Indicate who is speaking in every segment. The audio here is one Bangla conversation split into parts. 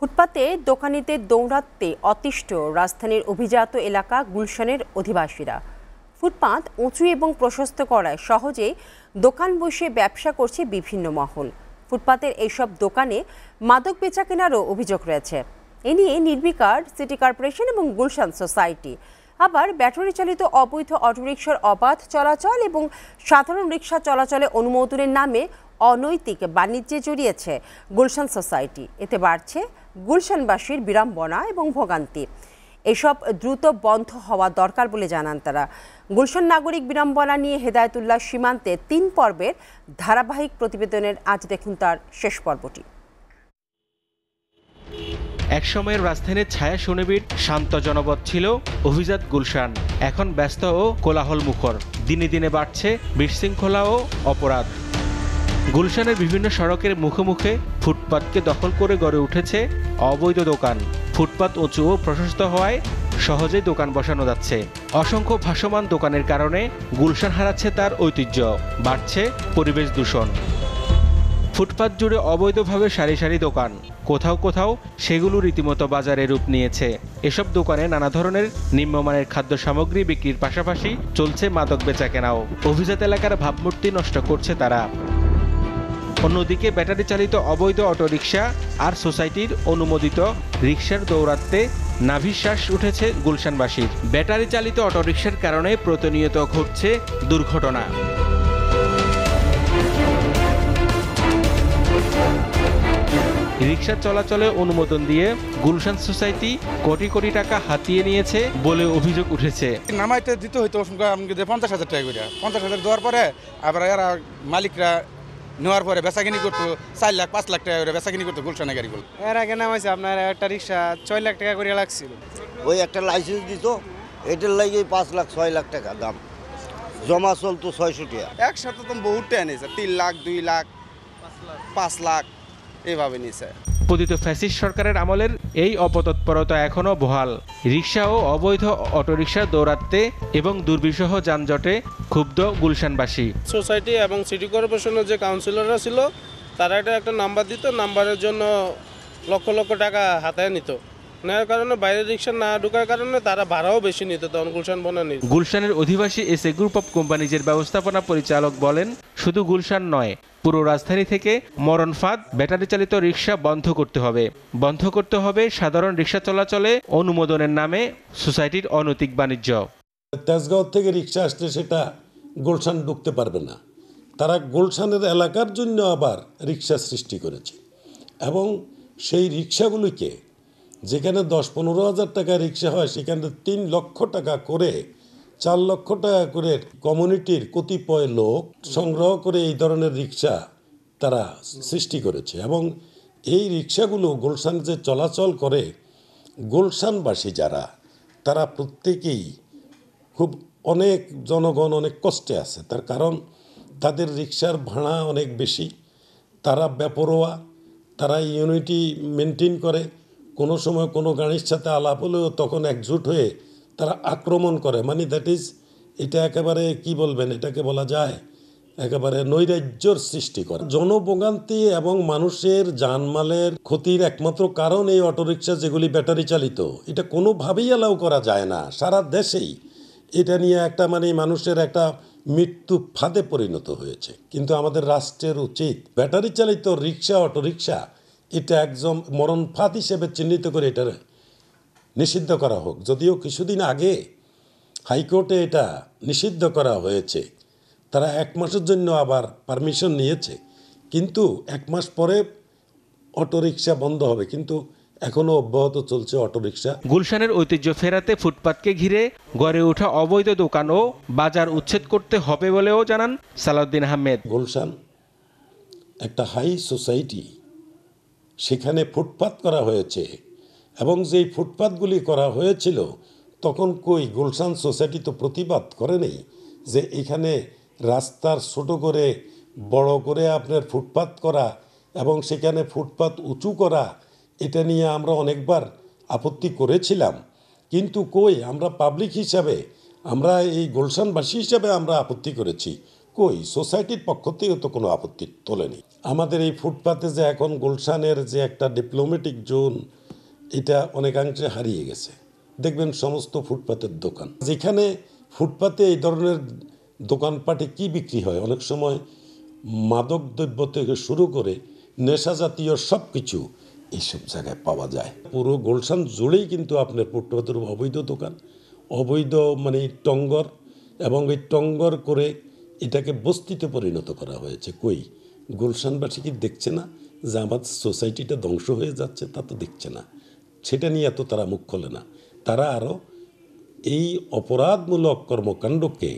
Speaker 1: ফুটপাতে দোকানিদের দৌড়াতে অতিষ্ঠ রাজধানীর অভিজাত এলাকা গুলশানের অধিবাসীরা। ফুটপাত উঁচু এবং প্রশস্ত করায় সহজে দোকান বসে ব্যবসা করছে বিভিন্ন মহল। ফুটপাতের এইসব দোকানে মাদক বেচাকেনারও অভিযোগ রয়েছে। এ নিয়ে নির্বিকার সিটি কর্পোরেশন এবং গুলশান সোসাইটি। আবার ব্যাটারি চালিত অবৈধ অটোরিকশার অবাধ চলাচল এবং সাধারণ রিকশা চলাচলে অনুমোদনের নামে অনৈতিক বাণিজ্যে জড়িয়েছে গুলশান সোসাইটি। এতে বাড়ছে গুলশানবাসীর বিড়ম্বনা এবং ভোগান্তি। এসব দ্রুত বন্ধ হওয়া দরকার বলে জানান তারা। গুলশান নাগরিক বিড়ম্বনা নিয়ে হেদায়েতুল্লাহ সীমান্তে 3 পর্বের ধারাবাহিক প্রতিবেদনের আজ দেখুন তার শেষ পর্বটি।
Speaker 2: একসময়ের রাজধানীর ছায়া সুনিবিড় শান্ত জনপদ ছিল অভিজাত গুলশান। এখন ব্যস্ত ও কোলাহল মুখর। দিনে দিনে বাড়ছে বিশৃঙ্খলা ও অপরাধ। গুলশানের বিভিন্ন সড়কের মুখে মুখে ফুটপাতকে দখল করে গড়ে উঠেছে অবৈধ দোকান। ফুটপাত উঁচু ও প্রশস্ত হওয়ায় সহজেই দোকান বসানো যাচ্ছে। অসংখ্য ভাসমান দোকানের কারণে গুলশান হারাচ্ছে তার ঐতিহ্য, বাড়ছে পরিবেশ দূষণ। ফুটপাত জুড়ে অবৈধভাবে সারি সারি দোকান, কোথাও কোথাও সেগুলো রীতিমতো বাজারে রূপ নিয়েছে। এসব দোকানে নানা ধরনের নিম্নমানের খাদ্য সামগ্রী বিক্রির পাশাপাশি চলছে মাদক বেচাকেনাও। অভিজাত এলাকার ভাবমূর্তি নষ্ট করছে তারা। অন্যদিকে ব্যাটারি চালিত অবৈধ অটোরিকশা আর সোসাইটির অনুমোদিত রিকশার দৌরাত্মে নাভিশ্বাস উঠেছে গুলশানবাসীর। ব্যাটারি চালিত অটোরিকশার কারণে প্রতিনিয়ত ঘটছে দুর্ঘটনা। রিকশা চলাচলে অনুমোদন দিয়ে গুলশান সোসাইটি কোটি কোটি টাকা হাতিয়ে নিয়েছে বলে অভিযোগ উঠেছে।
Speaker 3: নামাইতে দিতে হইতো 50,000 টাকা করে, 50,000 দেওয়ার পরে আবার এরা মালিকরা নেওয়ার পরে বেচাকিনি করতো 4 লাখ 5 লাখ টাকা করে বেচাকিনি করতো গুলশানে গাড়িগুলো।
Speaker 4: এর আগে নামাইছে আপনার একটা রিক্সা 6 লাখ টাকা করে লাগছিল।
Speaker 5: ওই একটা লাইসেন্স দিত, এটার লাগে 5 লাখ 6 লাখ টাকা দাম, জমা চলতো 600 টাকা।
Speaker 3: একসাথে তো বহুত টাকা নিয়েছে, 3 লাখ 2 লাখ 5 লাখ এইভাবে নিয়েছে।
Speaker 2: পতিত ফ্যাসিস্ট সরকারের আমলের এই অপতৎপরতা এখনো বহাল। রিকশা ও অবৈধ অটোরিকশা দৌরাত্মে এবং দুর্বিষহ যানজটে ক্ষুব্ধ গুলশানবাসী।
Speaker 6: সোসাইটি এবং সিটি কর্পোরেশনের যে কাউন্সিলররা ছিল তারা একটা নাম্বার দিত, নাম্বারের জন্য লক্ষ লক্ষ টাকা হাতায় নিত। নেওয়ার কারণে বাইরের রিকশা না ঢোকার কারণে তারা ভাড়াও বেশি নিত তখন গুলশান বনানী।
Speaker 2: গুলশানের অধিবাসী এস এ গ্রুপ অফ কোম্পানিজের ব্যবস্থাপনা পরিচালক বলেন, শুধু গুলশান নয়, পুরো রাজধানী থেকে মরণ ফাঁদ ব্যাটারি চালিত রিকশা বন্ধ করতে হবে। বন্ধ করতে হবে সাধারণ রিকশা চলাচলে অনুমোদনের নামে সোসাইটির অনৈতিক বাণিজ্য।
Speaker 7: তেজগাঁও থেকে রিকশা আসলে সেটা গুলশান ঢুকতে পারবে না। তারা গুলশানের এলাকার জন্য আবার রিকশা সৃষ্টি করেছে এবং সেই রিকশাগুলিকে যেখানে 10-15 হাজার টাকা রিকশা হয় সেখানে 3 লক্ষ টাকা করে 4 লক্ষ টাকা করে কমিউনিটির কতিপয় লোক সংগ্রহ করে এই ধরনের রিকশা তারা সৃষ্টি করেছে এবং এই রিকশাগুলো গুলশান যে চলাচল করে, গুলশানবাসী যারা তারা প্রত্যেকেই খুব অনেক জনগণ অনেক কষ্টে আছে। তার কারণ তাদের রিকশার ভাড়া অনেক বেশি, তারা বেপরোয়া, তারা ইউনিটি মেনটেন করে। কোনো সময় কোনো গাড়ির সাথে আলাপ হলেও তখন একজোট হয়ে তারা আক্রমণ করে। মানে দ্যাট ইজ, এটা একেবারে কি বলবেন, এটাকে বলা যায় একেবারে নৈরাজ্যর সৃষ্টি করে। জনভোগান্তি এবং মানুষের জানমালের ক্ষতির একমাত্র কারণ এই অটোরিকশা যেগুলি ব্যাটারি চালিত, এটা কোনোভাবেই অ্যালাউ করা যায় না। সারা দেশেই এটা নিয়ে একটা মানুষের একটা মৃত্যু ফাঁদে পরিণত হয়েছে। কিন্তু আমাদের রাষ্ট্রের উচিত ব্যাটারি চালিত রিকশা অটোরিকশা এটা একদম মরণ ফাঁদ হিসেবে চিহ্নিত করে এটা নিষিদ্ধ করা হোক। যদিও কিছুদিন আগে হাইকোর্টে এটা নিষিদ্ধ করা হয়েছে, তারা 1 মাসের জন্য আবার পারমিশন নিয়েছে, কিন্তু 1 মাস পরে অটোরিকশা বন্ধ হবে, কিন্তু এখনো অব্যাহত চলছে অটোরিকশা।
Speaker 2: গুলশানের ঐতিহ্য ফেরাতে ফুটপাতকে ঘিরে গড়ে ওঠা অবৈধ দোকান ও বাজার উচ্ছেদ করতে হবে বলেও জানান সালাউদ্দিন আহমেদ।
Speaker 7: গুলশান একটা হাই সোসাইটি, সেখানে ফুটপাত করা হয়েছে এবং যেই ফুটপাতগুলি করা হয়েছিল তখন কই গুলশান সোসাইটি তো প্রতিবাদ করেনি যে এখানে রাস্তার ছোট করে বড় করে আপনার ফুটপাত করা এবং সেখানে ফুটপাত উঁচু করা, এটা নিয়ে আমরা অনেকবার আপত্তি করেছিলাম। কিন্তু কই আমরা পাবলিক হিসাবে, আমরা এই গুলশানবাসী হিসাবে আমরা আপত্তি করেছি, কই সোসাইটির পক্ষ থেকে তো কোনো আপত্তি তোলেনি। আমাদের এই ফুটপাতে যে এখন গুলশানের যে একটা ডিপ্লোম্যাটিক জোন, এটা অনেকাংশে হারিয়ে গেছে। দেখবেন সমস্ত ফুটপাতের দোকান, যেখানে ফুটপাতে এই ধরনের দোকানপাটে কি বিক্রি হয়, অনেক সময় মাদক দ্রব্য থেকে শুরু করে নেশা জাতীয় সব কিছু এইসব জায়গায় পাওয়া যায়। পুরো গুলশান জুড়েই কিন্তু আপনার ফুটপাতের অবৈধ দোকান, অবৈধ মানে টঙ্গর, এবং এই টঙ্গর করে এটাকে বস্তিতে পরিণত করা হয়েছে। কই গুলশানবাসী কি দেখছে না যে আমাদের সোসাইটিটা ধ্বংস হয়ে যাচ্ছে? তা তো দেখছে না, সেটা নিয়ে এত তারা মুখ খোলে না। তারা আরও এই অপরাধমূলক কর্মকাণ্ডকে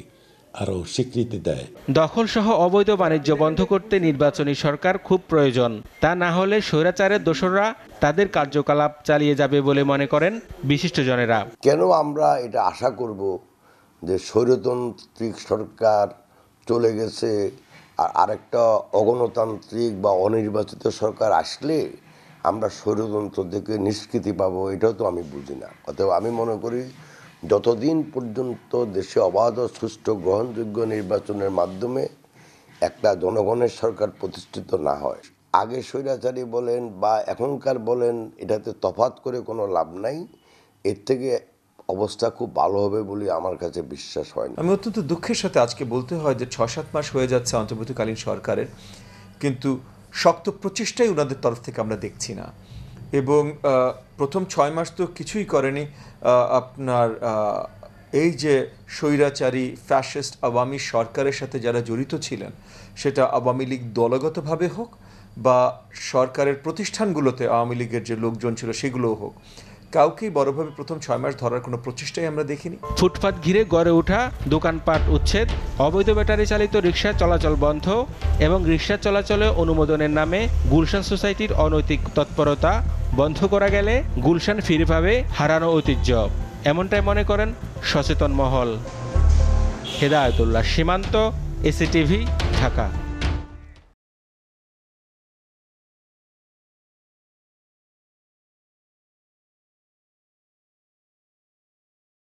Speaker 7: আরও স্বীকৃতি দেয়।
Speaker 2: দখলসহ অবৈধ বাণিজ্য বন্ধ করতে নির্বাচনী সরকার খুব প্রয়োজন। তা না হলে স্বৈরাচারের দোসররা তাদের কার্যকলাপ চালিয়ে যাবে বলে মনে করেন বিশিষ্টজনেরা।
Speaker 8: কেন আমরা এটা আশা করব যে স্বৈরতান্ত্রিক সরকার চলে গেছে আর আরেকটা অগণতান্ত্রিক বা অনির্বাচিত সরকার আসলে আমরা স্বৈরতন্ত্র থেকে নিষ্কৃতি পাবো, এটাও তো আমি বুঝি না। অতএব আমি মনে করি যতদিন পর্যন্ত দেশে অবাধ সুষ্ঠু গ্রহণযোগ্য নির্বাচনের মাধ্যমে একটা জনগণের সরকার প্রতিষ্ঠিত না হয়, আগে স্বৈরাচারী বলেন বা এখনকার বলেন, এটাতে তফাৎ করে কোনো লাভ নাই। এর থেকে অবস্থা খুব ভালো হবে বলে আমার কাছে বিশ্বাস হয় না।
Speaker 9: আমি অত্যন্ত দুঃখের সাথে আজকে বলতে হয় যে 6-7 মাস হয়ে যাচ্ছে অন্তর্বর্তীকালীন সরকারের, কিন্তু শক্ত প্রচেষ্টাই ওনাদের তরফ থেকে আমরা দেখছি না। এবং প্রথম 6 মাস তো কিছুই করেনি। আপনার এই যে স্বৈরাচারী ফ্যাসিস্ট আওয়ামী সরকারের সাথে যারা জড়িত ছিলেন, সেটা আওয়ামী লীগ দলগতভাবে হোক বা সরকারের প্রতিষ্ঠানগুলোতে আওয়ামী লীগের যে লোকজন ছিল সেগুলোও হোক, কাউকেই বড়ভাবে প্রথম 6 মাস ধরার কোনো প্রচেষ্টাই আমরা দেখিনি।
Speaker 2: ফুটপাত ঘিরে গড়ে ওঠা দোকানপাট উচ্ছেদ, অবৈধ ব্যাটারি চালিত রিকশা চলাচল বন্ধ এবং রিকশা চলাচলে অনুমোদনের নামে গুলশান সোসাইটির অনৈতিক তৎপরতা বন্ধ করা গেলে গুলশান ফিরে পাবে হারানো ঐতিহ্য, এমনটাই মনে করেন সচেতন মহল। হেদায়েতুল্লাহ সীমান্ত, এসিটিভি, ঢাকা।